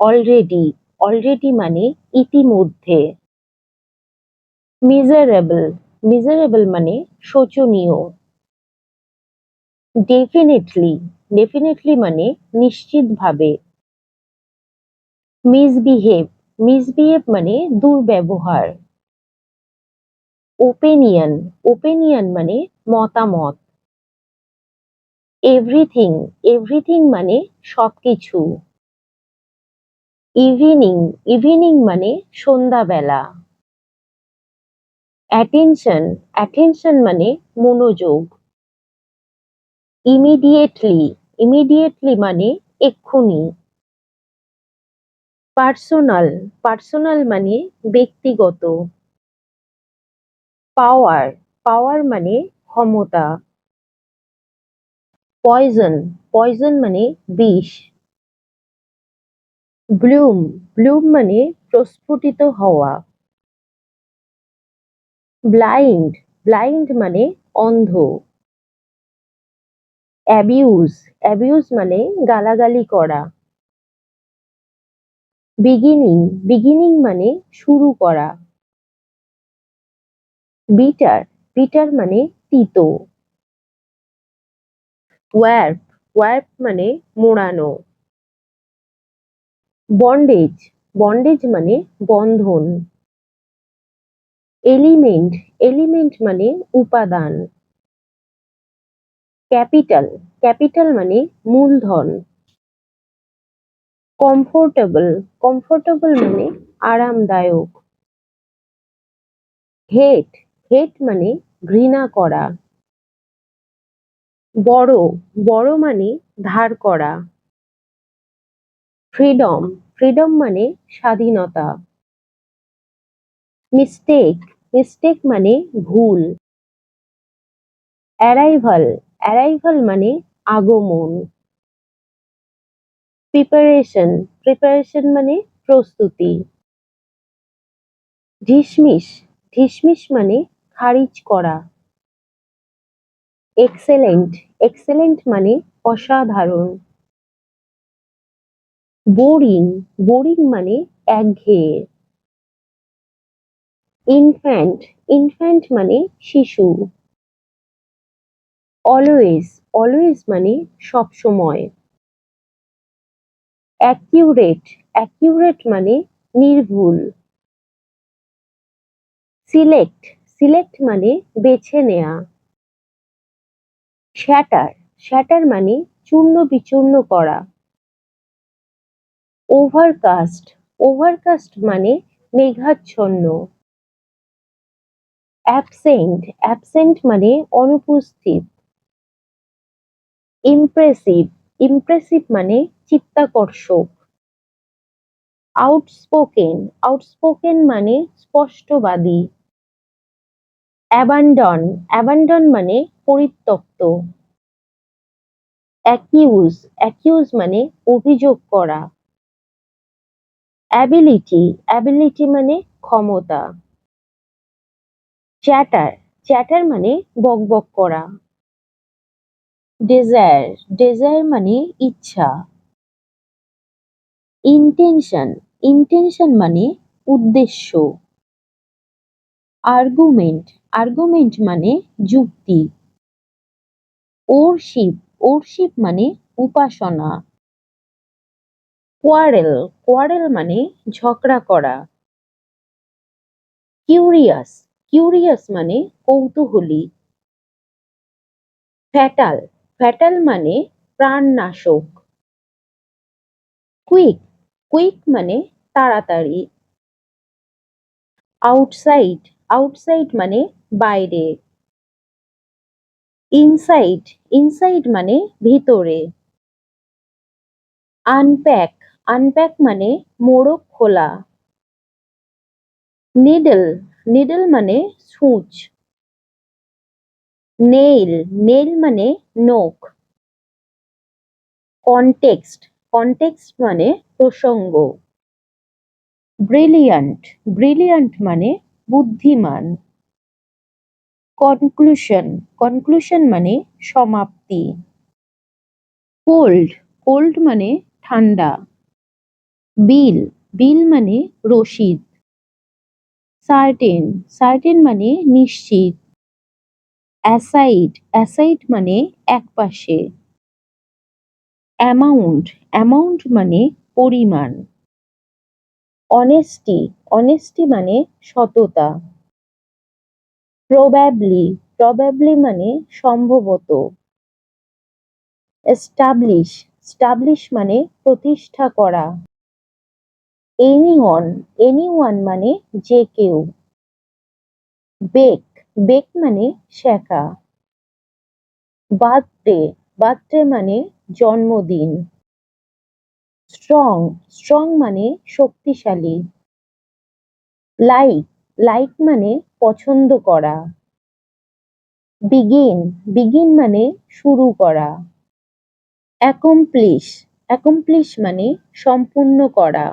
Already, already মানে ইতিমধ্যে। Miserable, miserable মানে শোচনীয়। ডেফিনেটলি, ডেফিনেটলি মানে নিশ্চিতভাবে। মিসবিহেভ, মিসবিহেভ মানে দুর্ব্যবহার। ওপিনিয়ন, ওপিনিয়ন মানে মতামত। এভরিথিং, এভরিথিং মানে সবকিছু। ইভিনিং, ইভিনিং মানে সন্ধ্যাবেলা। অ্যাটেনশন, অ্যাটেনশন মানে মনোযোগ। ইমিডিয়েটলি, ইমিডিয়েটলি মানে এক্ষুনি। পার্সোনাল, পার্সোনাল মানে ব্যক্তিগত। পাওয়ার, পাওয়ার মানে ক্ষমতা। পয়জন, পয়জন মানে বিষ। ব্লুম, ব্লুম মানে প্রস্ফুটিত হওয়া। ব্লাইন্ড, ব্লাইন্ড মানে অন্ধ। অ্যাবিউজ, অ্যাবিউজ মানে গালাগালি করা। বিগিনিং, বিগিনিং মানে শুরু করা। বিটার, বিটার মানে তিতো। ওয়ার্প, ওয়ার্প মানে মোড়ানো। বন্ডেজ, বন্ডেজ মানে বন্ধন। এলিমেন্ট, এলিমেন্ট মানে উপাদান। ক্যাপিটাল, ক্যাপিটাল মানে মূলধন। কমফোর্টেবল, কমফোর্টেবল মানে আরামদায়ক। হেট, হেট মানে ঘৃণা করা। বড়, বড় মানে ধার করা। ফ্রিডম, ফ্রিডম মানে স্বাধীনতা। মিস্টেক, মিস্টেক মানে ভুল। অ্যারাইভাল, অ্যারাইভাল মানে আগমন। প্রিপারেশন, প্রিপারেশন মানে প্রস্তুতি। ঢিসমিস, ঢিসমিস মানে খারিজ করা। এক্সেলেন্ট, এক্সেলেন্ট মানে অসাধারণ। বোরিং, বোরিং মানে একঘেয়ে। ইনফ্যান্ট, ইনফ্যান্ট মানে শিশু। অলওয়েজ, অলওয়েজ মানে সবসময়। অ্যাকিউরেট, অ্যাকিউরেট মানে নির্ভুল। সিলেক্ট, সিলেক্ট মানে বেছে নেয়া। শ্যাটার, শ্যাটার মানে চূর্ণ বিচূর্ণ করা। ওভারকাস্ট, ওভারকাস্ট মানে মেঘাচ্ছন্ন। অ্যাবসেন্ট, অ্যাবসেন্ট মানে অনুপস্থিত। ইমপ্রেসিভ, ইমপ্রেসিভ মানে চিত্তাকর্ষক। আউটস্পোকেন, আউটস্পোকেন মানে স্পষ্টবাদী। অ্যাবান্ডন, অ্যাবান্ডন মানে পরিত্যক্ত। অ্যাকিউজ, অ্যাকিউজ মানে অভিযোগ করা। অ্যাবিলিটি, অ্যাবিলিটি মানে ক্ষমতা। চ্যাটার, চ্যাটার মানে বকবক করা। ডেজায়ার, ডেজায়ার মানে ইচ্ছা। ইন্টেনশন, ইন্টেনশন মানে উদ্দেশ্য। আর্গুমেন্ট, আর্গুমেন্ট মানে যুক্তি। ওরশিপ, ওরশিপ মানে উপাসনা। কোয়ারেল, কোয়ারেল মানে ঝগড়া করা। কিউরিয়াস, কিউরিয়াস মানে কৌতূহলী। ফ্যাটাল, ফ্যাটাল মানে প্রাণনাশক। কুইক, কুইক মানে তাড়াতাড়ি। আউটসাইড, আউটসাইড মানে বাইরে। ইনসাইড, ইনসাইড মানে ভিতরে। আনপ্যাক, আনপ্যাক মানে মোড়ক খোলা। নিডল, নিডল মানে সূচ। নেইল, নেইল মানে নখ। কনটেক্সট, কনটেক্সট মানে প্রসঙ্গ। ব্রিলিয়ান্ট, ব্রিলিয়ান্ট মানে বুদ্ধিমান। কনক্লুশন, কনক্লুশন মানে সমাপ্তি। কোল্ড, কোল্ড মানে ঠান্ডা। বিল, বিল মানে রসিদ। সার্টেন, সার্টেন মানে নিশ্চিত। অ্যাসাইড, অ্যাসাইড মানে একপাশে। অ্যামাউন্ট, অ্যামাউন্ট মানে পরিমাণ। অনেস্টি, অনেস্টি মানে সততা। প্রবাবলি, প্রবাবলি মানে সম্ভবত। এস্টাবলিশ, স্টাবলিশ মানে প্রতিষ্ঠা করা। এনিওয়ান, এনিওয়ান মানে যে কেউ। বেক, বেক মানে শেখা। বার্থডে, বার্থডে মানে জন্মদিন। স্ট্রং, স্ট্রং মানে শক্তিশালী। লাইক, লাইক মানে পছন্দ করা। বিগিন, বিগিন মানে শুরু করা। অ্যাকমপ্লিশ, অ্যাকমপ্লিশ মানে সম্পূর্ণ করা।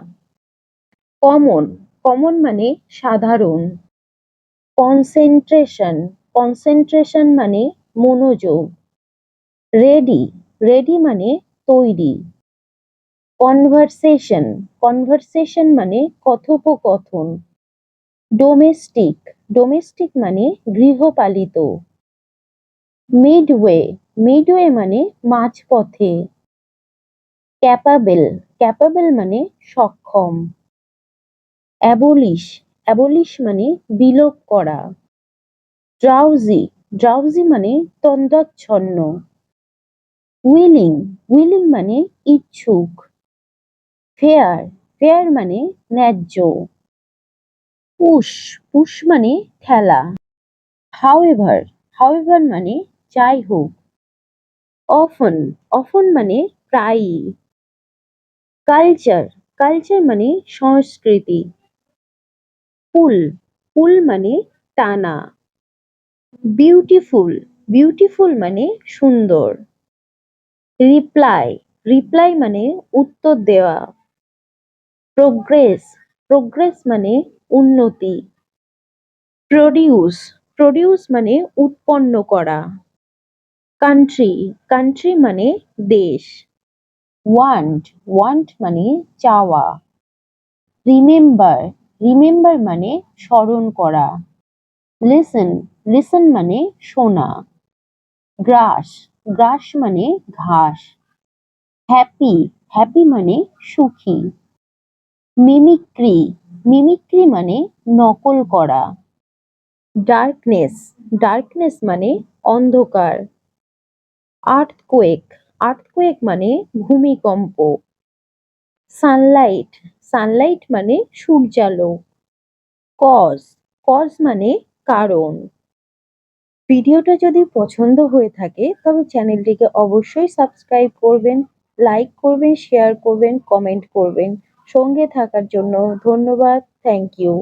কমন, কমন মানে সাধারণ। কনসেন্ট্রেশন, কনসেন্ট্রেশন মানে মনোযোগ। রেডি, রেডি মানে তৈরি। কনভারসেশন, কনভারসেশন মানে কথোপকথন। ডোমেস্টিক, ডোমেস্টিক মানে গৃহপালিত। মিডওয়ে, মিডওয়ে মানে মাঝপথে। ক্যাপাবেল, ক্যাপাবেল মানে সক্ষম। অ্যাবলিশ, অ্যাবলিশ মানে বিলোপ করা। ড্রাউজি, ড্রাউজি মানে তন্দ্রাচ্ছন্ন। উইলিং, উইলিং মানে ইচ্ছুক। ফেয়ার, ফেয়ার মানে ন্যায্য। পুশ, পুশ মানে খেলা। হাউএভার, হাউএভার মানে যাই হোক। অফন, অফন মানে প্রায়ই। কালচার, কালচার মানে সংস্কৃতি। পুল, পুল মানে টানা। বিউটিফুল, বিউটিফুল মানে সুন্দর। রিপ্লাই, রিপ্লাই মানে উত্তর দেওয়া। প্রোগ্রেস, প্রোগ্রেস মানে উন্নতি। প্রডিউস, প্রডিউস মানে উৎপন্ন করা। কান্ট্রি, কান্ট্রি মানে দেশ। ওয়ান্ট, ওয়ান্ট মানে চাওয়া। রিমেম্বার, রিমেম্বার মানে স্মরণ করা। লিসেন, লিসেন মানে শোনা। গ্রাস, গ্রাস মানে ঘাস। হ্যাপি, হ্যাপি মানে সুখী। মিমিক্রি, মিমিক্রি মানে নকল করা। ডার্কনেস, ডার্কনেস মানে অন্ধকার। আর্থকোয়েক, আর্থকোয়েক মানে ভূমিকম্প। সানলাইট, সানলাইট মানে সূর্যালোক। কজ, কজ মানে কারণ। ভিডিওটা যদি পছন্দ হয়ে থাকে তবে চ্যানেলটিকে অবশ্যই সাবস্ক্রাইব করবেন, লাইক করবেন, শেয়ার করবেন, কমেন্ট করবেন। সঙ্গে থাকার জন্য ধন্যবাদ। Thank you.